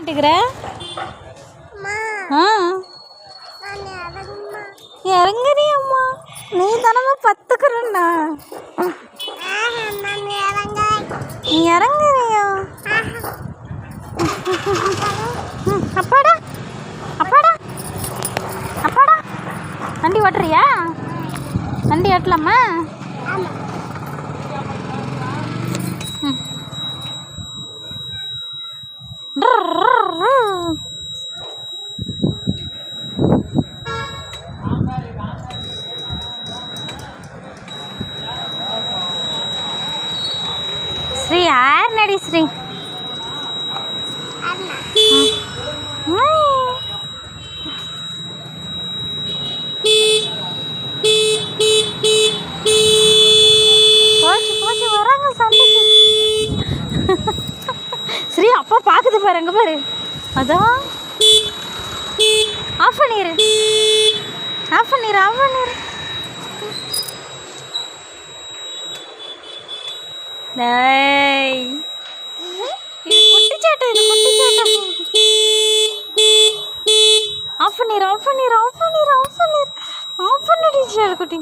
கேட்டுக்கிற இறங்குறியம்மா நீ தானம்மா பத்துக்கிறண்ணா நீ இறங்குறியா அப்பாடா அப்பாடா அப்பாடா வண்டி ஓட்டுறியா வண்டி ஓட்டலாமா ஸ்ரீ யார் நடி ஸ்ரீ போச்சு போச்சு வராங்க சண்டைக்கு ஸ்ரீ அப்பா பார்க்குது பாரு அங்கே பாரு அதான் ஆஃப் பண்ணிடு ஆஃப் பண்ணிடு ஆஃப் பண்ணிடு இது குட்டிச்சாட்டம் இது குட்டிச்சாட்டம் ஆஃப் பண்ணிடு ஆஃப் பண்ணிடு ஆஃப் பண்ணிடு ஆஃப் பண்ணிடு ஆஃப் பண்ணிடு குட்டி